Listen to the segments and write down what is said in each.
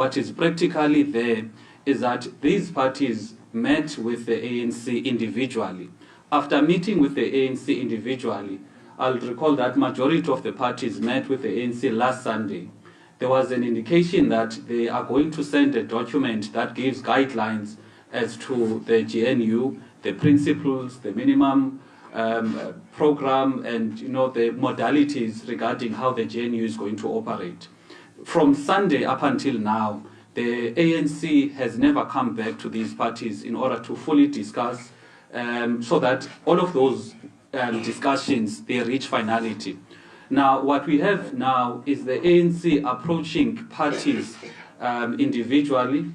what is practically there is that these parties met with the ANC individually. After meeting with the ANC individually, I'll recall that majority of the parties met with the ANC last Sunday. There was an indication that they are going to send a document that gives guidelines as to the GNU, the principles, the minimum program, and the modalities regarding how the GNU is going to operate. From Sunday up until now, the ANC has never come back to these parties in order to fully discuss, so that all of those discussions, they reach finality. Now, what we have now is the ANC approaching parties individually.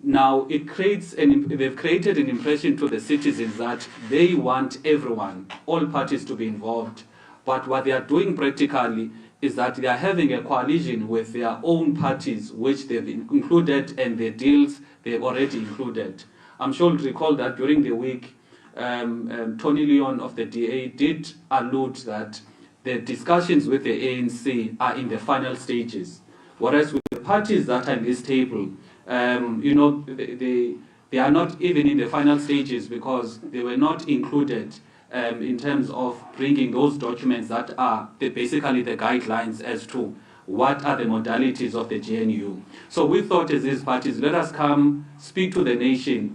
Now, they've created an impression to the citizens that they want everyone, all parties to be involved. But what they are doing practically is that they are having a coalition with their own parties, which they've included, and the deals they've already included. I'm sure you'll recall that during the week, Tony Leon of the DA did allude that the discussions with the ANC are in the final stages. Whereas with the parties that are in this table, they are not even in the final stages because they were not included in terms of bringing those documents that are basically the guidelines as to what are the modalities of the GNU. So we thought as these parties, let us come speak to the nation,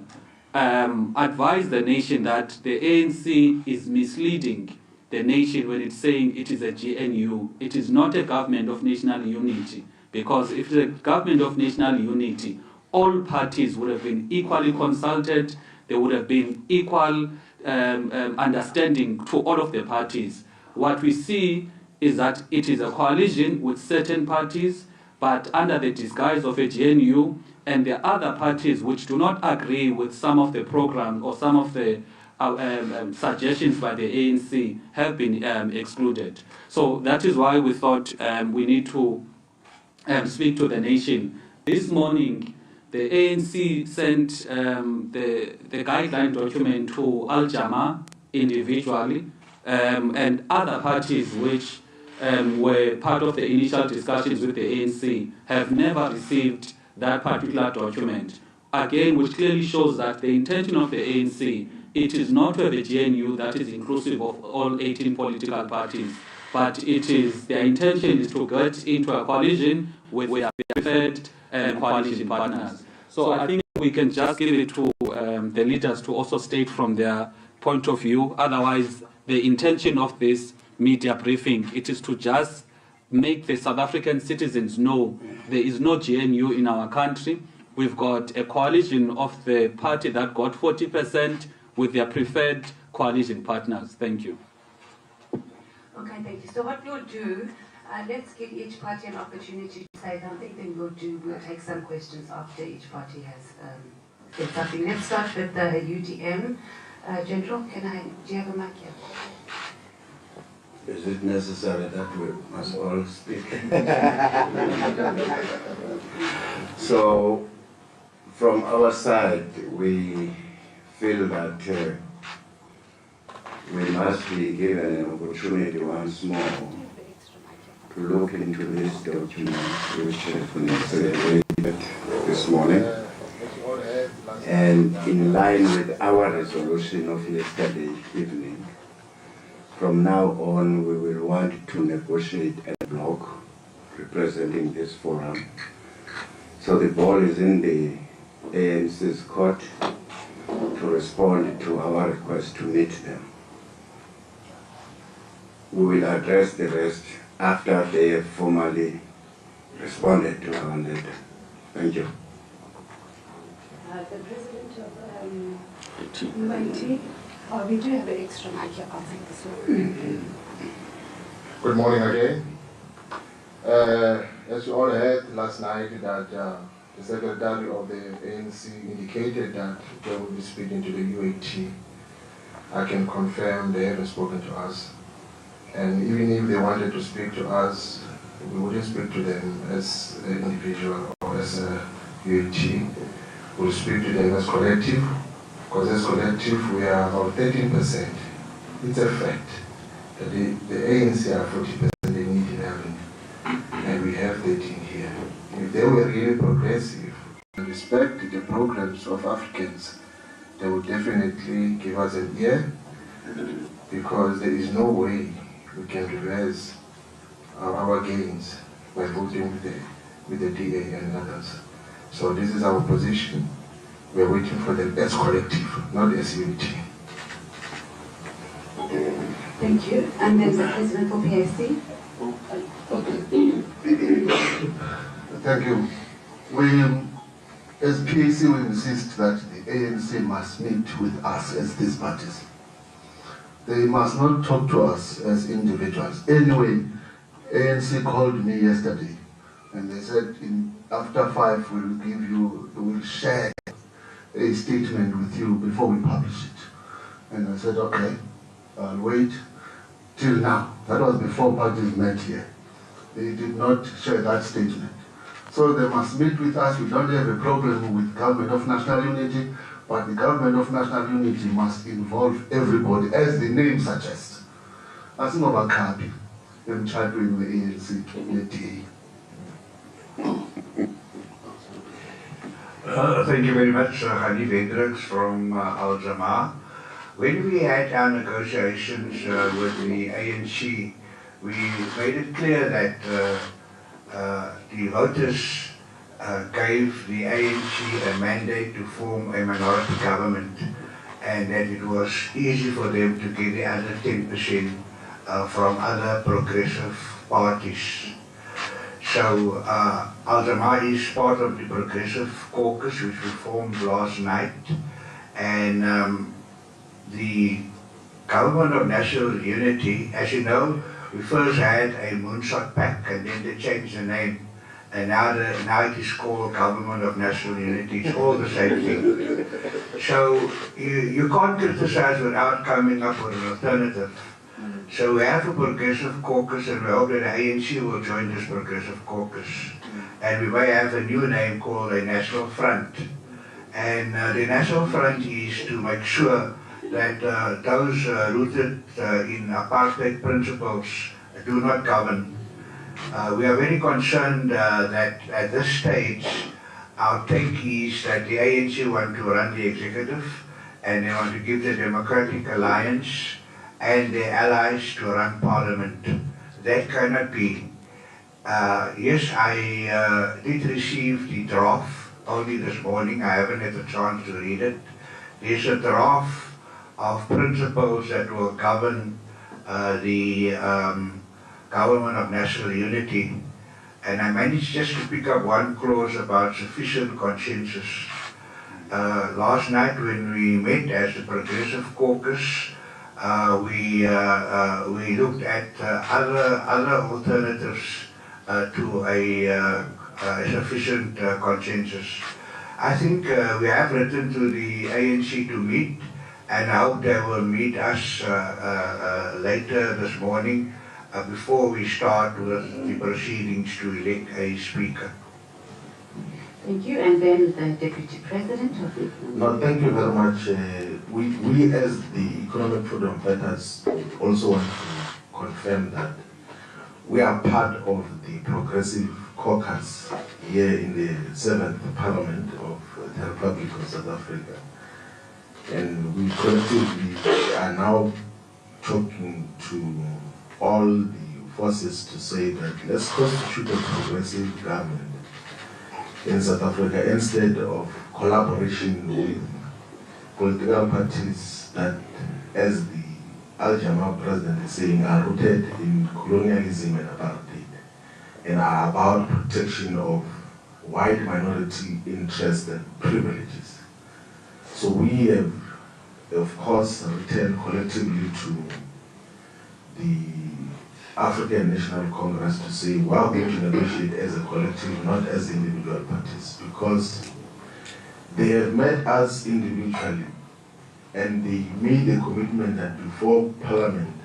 advise the nation that the ANC is misleading the nation when it's saying it is a GNU. It is not a government of national unity, because if it's a government of national unity, all parties would have been equally consulted, there would have been equal understanding to all of the parties. What we see is that it is a coalition with certain parties, but under the disguise of a GNU, and the other parties which do not agree with some of the program or some of the suggestions by the ANC have been excluded. So that is why we thought we need to speak to the nation. This morning, the ANC sent the guideline document to Jama Ah individually, and other parties which were part of the initial discussions with the ANC have never received that particular document. Again, which clearly shows that the intention of the ANC, it is not to have a GNU that is inclusive of all 18 political parties, but their intention is to get into a coalition with their preferred coalition partners. So I think we can just give it to the leaders to also state from their point of view. Otherwise, the intention of this media briefing, it is to just make the South African citizens know there is no GNU in our country. We've got a coalition of the party that got 40% with their preferred coalition partners. Thank you. Okay, thank you. So what we'll do, let's give each party an opportunity to say something, then we'll take some questions after each party has said something. Let's start with the UDM. General, do you have a mic here? Is it necessary that we must all speak? So, from our side, we feel that we must be given an opportunity once more to look into this document which has been circulated this morning, and in line with our resolution of yesterday evening. From now on, we will want to negotiate a bloc representing this forum. So the ball is in the ANC's court to respond to our request to meet them. We will address the rest after they have formally responded to our letter. Thank you. The President of UAT. We do have an extra mic here. I'll take this one. Good morning again. As you all heard last night that the Secretary of the ANC indicated that they will be speaking to the UAT. I can confirm they haven't spoken to us. And even if they wanted to speak to us, we wouldn't speak to them as an individual or as a UAT. We'll speak to them as collective. Because as collective, we are about 13%. It's a fact that the ANC are 40%, they need 11. And we have 13 here. if they were really progressive and respect the programs of Africans, they would definitely give us an ear, because there is no way we can reverse our gains by voting with the DA and others. So this is our position. We are waiting for them as collective, not as unity. Thank you. And then the President for PAC. Thank you. We, as PAC, we insist that the ANC must meet with us as these parties. They must not talk to us as individuals. Anyway, ANC called me yesterday and they said after 5 we'll share a statement with you before we publish it. And I said, okay, I'll wait till now. That was before parties met here. They did not share that statement. So they must meet with us. We don't have a problem with Government of National Unity, but the Government of National Unity must involve everybody, as the name suggests. Asingobakhapi emtshatweni we-ANC ne-DA. Thank you very much, Ghani Vendricks from Jama Ah. When we had our negotiations with the ANC, we made it clear that the voters gave the ANC a mandate to form a minority government, and that it was easy for them to get the other 10% from other progressive parties. So Jama Ah is part of the Progressive Caucus, which we formed last night, and the Government of National Unity, as you know, we first had a moonshot PAC, and then they changed the name, and now it is called Government of National Unity. It's all the same thing. So you can't criticize without coming up with an alternative. So we have a Progressive Caucus, and we hope that the ANC will join this Progressive Caucus. And we may have a new name called a National Front. And the National Front is to make sure that those rooted in apartheid principles do not govern. We are very concerned that at this stage, our take is that the ANC want to run the executive, and they want to give the Democratic Alliance and their allies to run parliament. That cannot be. Yes, I did receive the draft only this morning. I haven't had a chance to read it. There's a draft of principles that will govern the Government of National Unity, and I managed just to pick up one clause about sufficient consensus. Last night when we met as the Progressive Caucus, we looked at other alternatives to a sufficient consensus. I think we have written to the ANC to meet, and I hope they will meet us later this morning before we start with the proceedings to elect a speaker. Thank you. And then the Deputy President of the... No, thank you very much. We as the Economic Freedom Fighters also want to confirm that we are part of the Progressive Caucus here in the 7th Parliament of the Republic of South Africa. And we collectively are now talking to all the forces to say that let's constitute a progressive government in South Africa instead of collaboration with political parties that, as the Jama Ah president is saying, are rooted in colonialism and apartheid and are about protection of white minority interests and privileges. So we have, of course, returned collectively to the African National Congress to say we are going to negotiate as a collective, not as individual parties, because they have met us individually and they made a commitment that before Parliament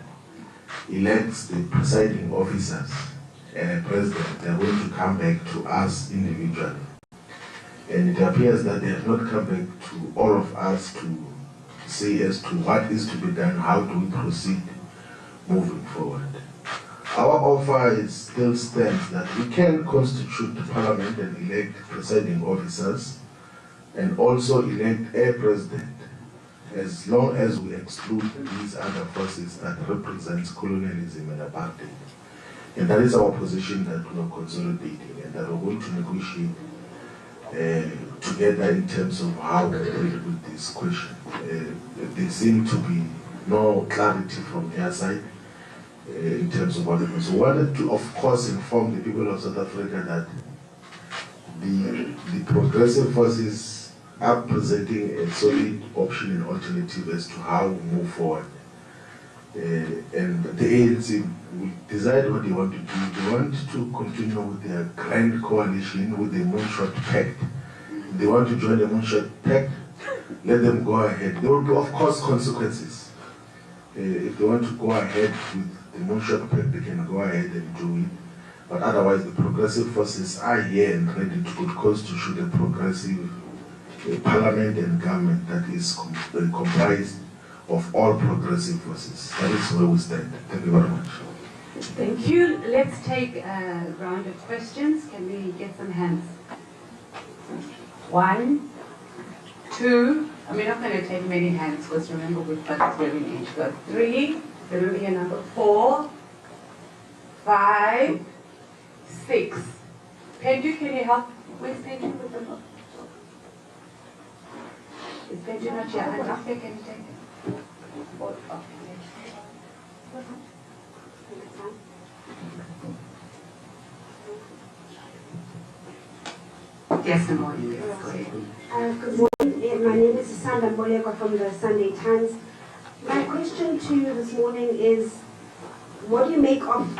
elects the presiding officers and a president, they are going to come back to us individually. And it appears that they have not come back to all of us to say as to what is to be done, how do we proceed moving forward. our offer still stands that we can constitute parliament and elect presiding officers and also elect a president, as long as we exclude these other forces that represents colonialism and apartheid. And that is our position that we are consolidating and that we're going to negotiate together in terms of how we deal with this question. There seems to be no clarity from their side in terms of what happens. So we wanted to, of course, inform the people of South Africa that the progressive forces are presenting a solid option and alternative as to how we move forward. And the ANC will decide what they want to do. They want to continue with their grand coalition with the Moonshot Pact. They want to join the Moonshot Pact, let them go ahead. There will be, of course, consequences. If they want to go ahead with the Moonshot Pact, they can go ahead and do it. But otherwise, the progressive forces are here and ready to constitute a progressive parliament and government that is comprised of all progressive forces. That is where we stand. Thank you very much. Thank you. Let's take a round of questions. Can we get some hands? 1, 2. We're not going to take many hands because remember we've got very each got 3. Remember your number 4, 5, 6. Pendu, can you help? Where's Pendu with the book? Is Pendu not here? I'm up there. Can you take it? Yes, good morning. Yes, go ahead. Good morning. My name is Sandra Mboyeko from the Sunday Times. My question to you this morning is, what do you make of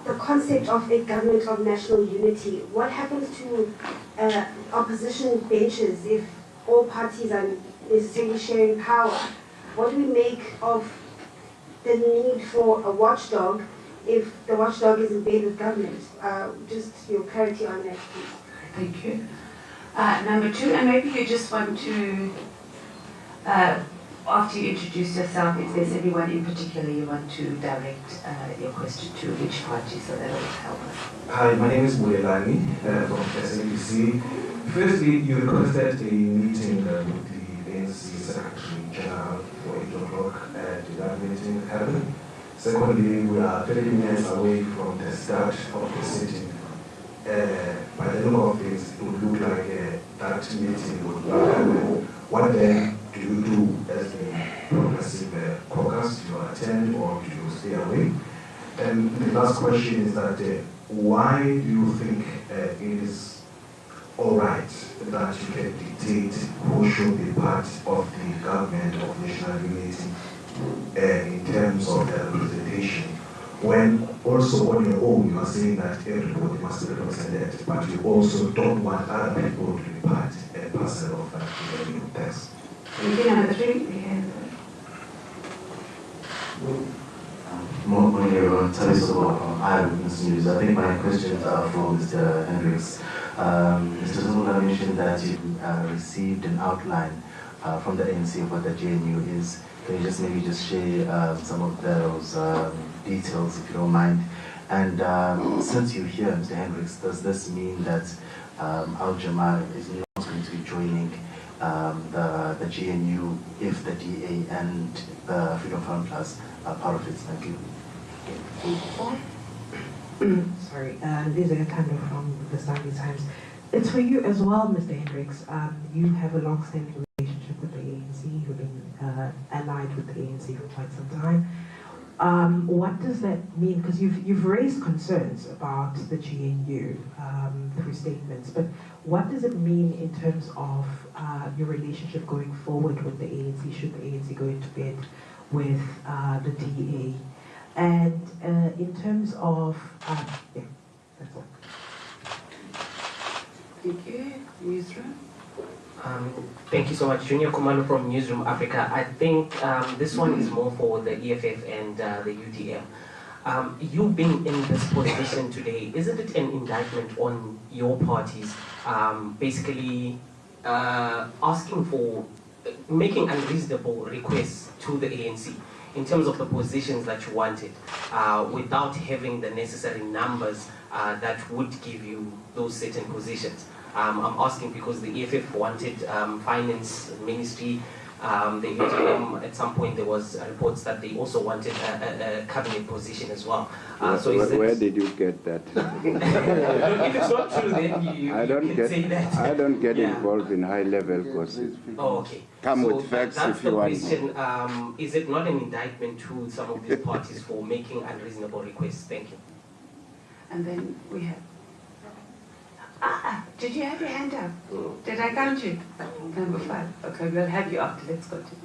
the concept of a government of national unity? What happens to opposition benches if all parties are necessarily sharing power? What do we make of the need for a watchdog if the watchdog is in bed with government? Just your clarity on that, please. Thank you. Number 2, and maybe you just want to, after you introduce yourself, if there's anyone in particular you want to direct your question to which party, so that will help us. Hi, my name is Bulelani from SABC. Firstly, you requested a meeting with the ANC Secretary General for 8 o'clock, and that meeting happened. Secondly, we are 30 minutes away from the start of the sitting. By the look of things, it would look like that meeting would not happen. What then do you do as the Progressive Caucus? Do you attend or do you stay away? And the last question is that why do you think it is all right that you can dictate who should be part of the government of national unity in terms of the representation, when also on your own you are saying that everybody must be represented, but you also don't want other people to be part and parcel of that new text? Number 3. Morning everyone, Tariso Eyewitness News. I think my questions are for Mr. Hendricks. Mr. Zumula mentioned that you received an outline from the ANC of what the GNU is. Can you just maybe just share some of those details if you don't mind? And since you're here, Mr. Hendricks, does this mean that Jama Ah is not going to be joining the GNU if the DA and the Freedom Front Plus are part of it? Thank you. Sorry, Lisa Gatando from the Sunday Times. It's for you as well, Mr. Hendricks. You have a long-standing relationship with the ANC. You've been allied with the ANC for quite some time. What does that mean? Because you've raised concerns about the GNU through statements, but what does it mean in terms of your relationship going forward with the ANC? Should the ANC go into bed with the DA? And in terms of, yeah, that's all. Thank you. Newsroom. Thank you so much. Junior Kumalo from Newsroom Africa. I think this one is more for the EFF and the UDM. You being in this position today, isn't it an indictment on your parties basically asking for, making unreasonable requests to the ANC in terms of the positions that you wanted, without having the necessary numbers that would give you those certain positions. I'm asking because the EFF wanted finance ministry, the UDM, at some point there was reports that they also wanted a cabinet position as well. So where did you get that? If it's not true, then you can say that. I don't get involved in high-level gossip. Oh, okay. Come so with facts that's if you want. Question. Is it not an indictment to some of these parties for making unreasonable requests? Thank you. And then we have... did you have your hand up? Did I count you? Number 5. Okay, we'll have you after. Let's go to...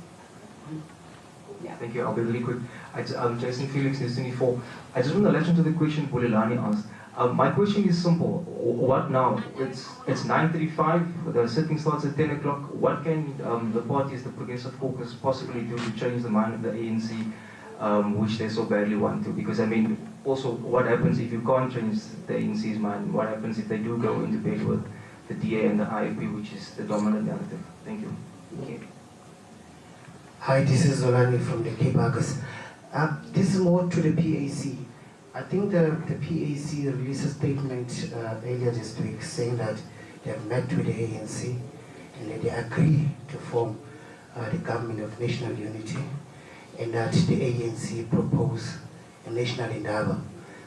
Yeah. Thank you. I'll be really quick. I'm Jason Felix, News 24. I just want to latch into the question Bulelani asked. My question is simple. What now? It's 9:35. The sitting starts at 10 o'clock. What can the parties, the Progressive Caucus, possibly do to change the mind of the ANC, which they so badly want to? Because I mean, also, what happens if you can't change the ANC's mind? What happens if they do go into bed with the DA and the IFP, which is the dominant narrative? Thank you. Okay. Hi, this is Zolani from the PAC. This is more to the PAC. I think the PAC released a statement earlier this week saying that they have met with the ANC and that they agree to form the government of national unity, and that the ANC propose a national endeavor.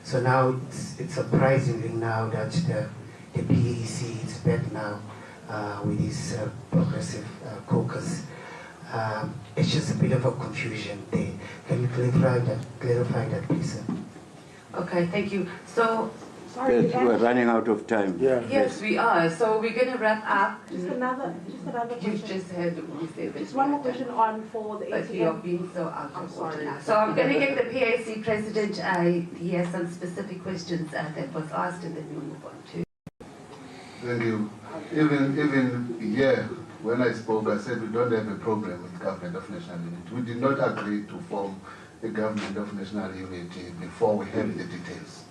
So now it's surprisingly now that the PAC is back now with this Progressive Caucus. It's just a bit of a confusion there. Can you clarify that, please? Okay, thank you. So, sorry, we're running out of time. Yeah. Yes, we are. So we're going to wrap up. Just another question. You've just heard. Just one more question on for the ATM. But you're being so out of order now. So I'm going to get the PAC president. He has some specific questions that was asked, and then we'll move on to. Thank you. Even here, when I spoke, I said we don't have a problem with government of national unity. We did not agree to form a government of national unity before we have the details.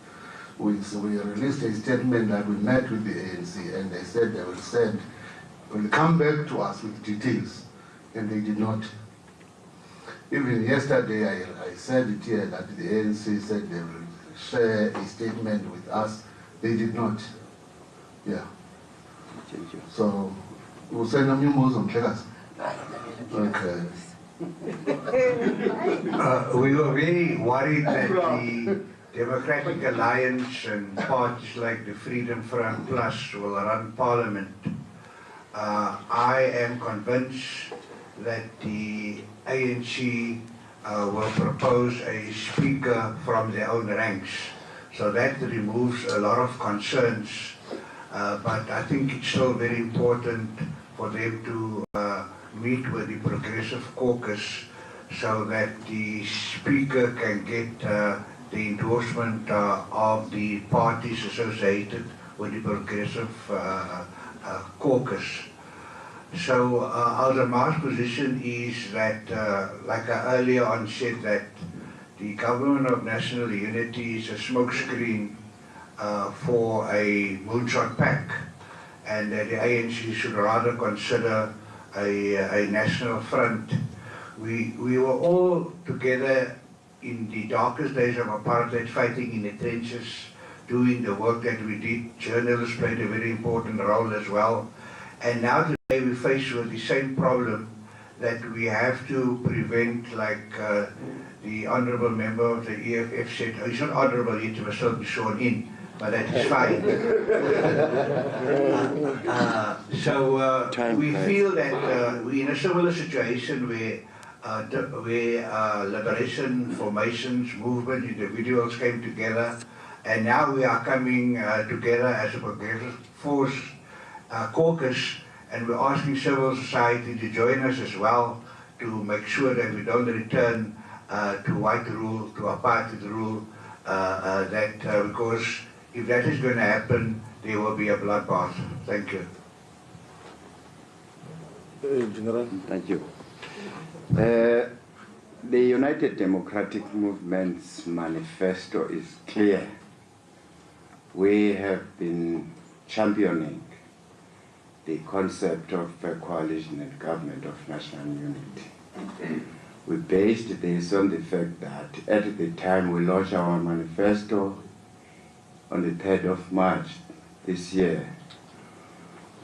We released a statement that we met with the ANC, and they said they will come back to us with details, and they did not. Even yesterday, I said it here that the ANC said they will share a statement with us. They did not. Yeah. So, we'll send them new moves on checkers. Okay. We were very worried that the Democratic Alliance and parties like the Freedom Front Plus will run Parliament. I am convinced that the ANC will propose a speaker from their own ranks. So that removes a lot of concerns. But I think it's still very important for them to meet with the Progressive Caucus so that the speaker can get the endorsement of the parties associated with the Progressive Caucus. So Al-Jama's position is that, like I earlier on said, that the government of national unity is a smokescreen for a moonshot PAC, and that the ANC should rather consider a national front. We were all together in the darkest days of apartheid, fighting in the trenches, doing the work that we did. Journalists played a very important role as well. And now today we're faced with the same problem, that we have to prevent, like the honourable member of the EFF said, he's not honourable yet, he must still be sworn in, but that is fine. So we feel that we're in a similar situation where liberation formations, movement, individuals came together, and now we are coming together as a progressive force caucus, and we're asking civil society to join us as well to make sure that we don't return to white rule, to apartheid rule, because if that is going to happen, there will be a bloodbath. Thank you. General. Thank you. The United Democratic Movement's manifesto is clear. We have been championing the concept of a coalition and government of national unity. We based this on the fact that at the time we launched our manifesto on the 3rd of March this year,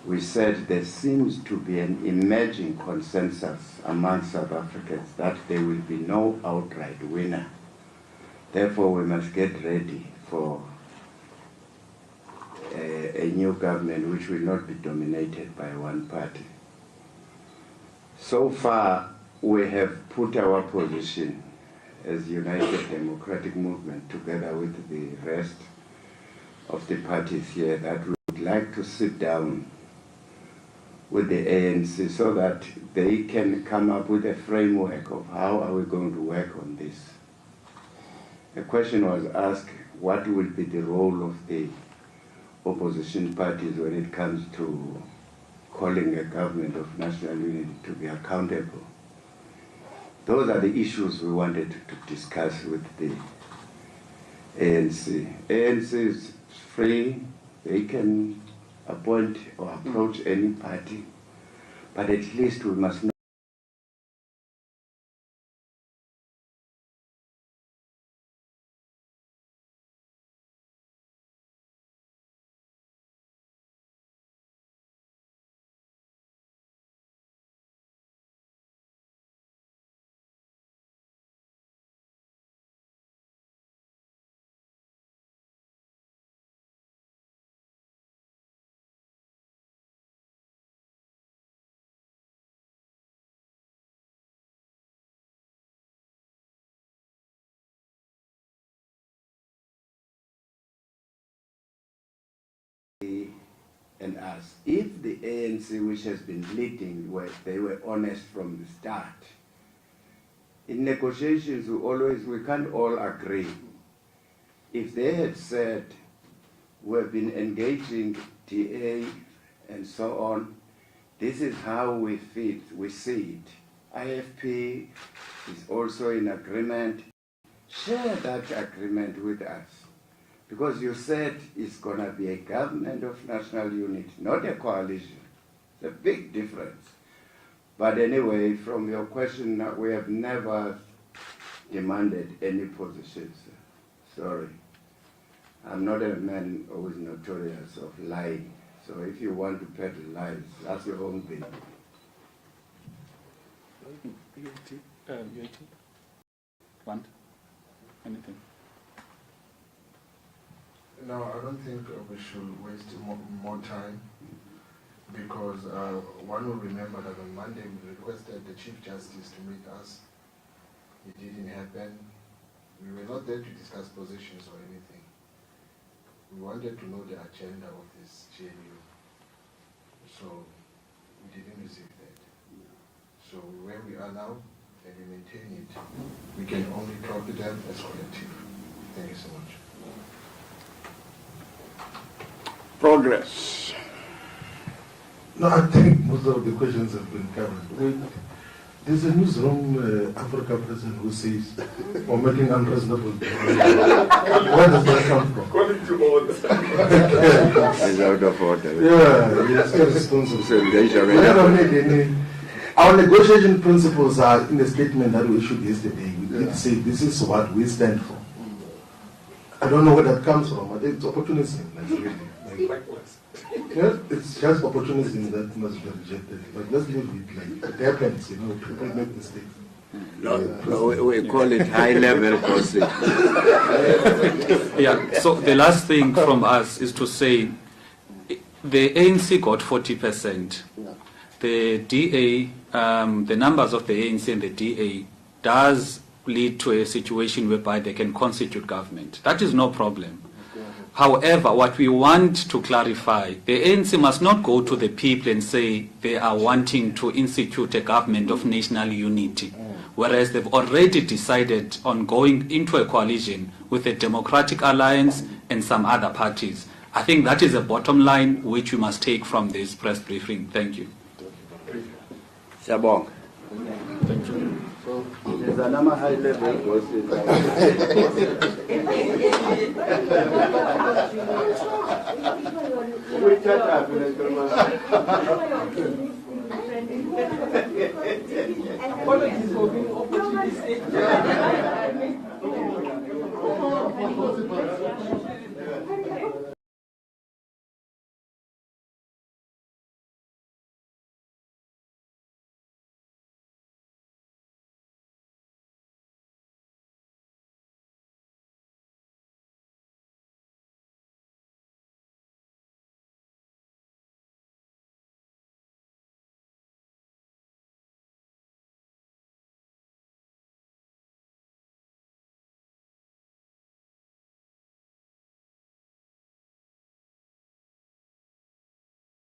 we said there seems to be an emerging consensus among South Africans that there will be no outright winner. Therefore, we must get ready for a new government which will not be dominated by one party. So far, we have put our position as United Democratic Movement together with the rest of the parties here that we would like to sit down with the ANC so that they can come up with a framework of how are we going to work on this. A question was asked, what will be the role of the opposition parties when it comes to calling a government of national unity to be accountable? Those are the issues we wanted to discuss with the ANC. ANC is free, they can appoint or approach any party, but at least we must know and us. If the ANC, which has been leading, they were honest from the start. In negotiations, we can't all agree. If they had said, we've been engaging DA and so on, this is how we see it. IFP is also in agreement. Share that agreement with us. Because you said it's going to be a government of national unity, not a coalition. It's a big difference. But anyway, from your question, we have never demanded any positions. Sorry. I'm not a man who is notorious of lying. So if you want to peddle lies, that's your own thing. UAT? Want? Anything? No, I don't think we should waste more time, because one will remember that on Monday we requested the Chief Justice to meet us. It didn't happen. We were not there to discuss positions or anything. We wanted to know the agenda of this GNU. So we didn't receive that. So where we are now, and we maintain it, we can only talk to them as collective. Thank you so much. Progress. No, I think most of the questions have been covered. There's a newsroom Africa president who says we're making unreasonable demands. Where does that come from? According to order. It's out of order. Yeah, it's irresponsible. Our negotiation principles are in the statement that we issued yesterday. We did say this is what we stand for. I don't know where that comes from. I think it's opportunism. Yeah, it's just opportunism that must be rejected. But let's leave it like it happens, people make mistakes. No, we call it high-level gossip. Yeah, so the last thing from us is to say the ANC got 40%. The DA, the numbers of the ANC and the DA does lead to a situation whereby they can constitute government. That is no problem. However, what we want to clarify, the ANC must not go to the people and say they are wanting to institute a government of national unity, whereas they've already decided on going into a coalition with a Democratic Alliance and some other parties. I think that is a bottom line which we must take from this press briefing. Thank you. Shabong. Thank you. There's another high-level gossip. We chat up in Apologies for being opportune. it.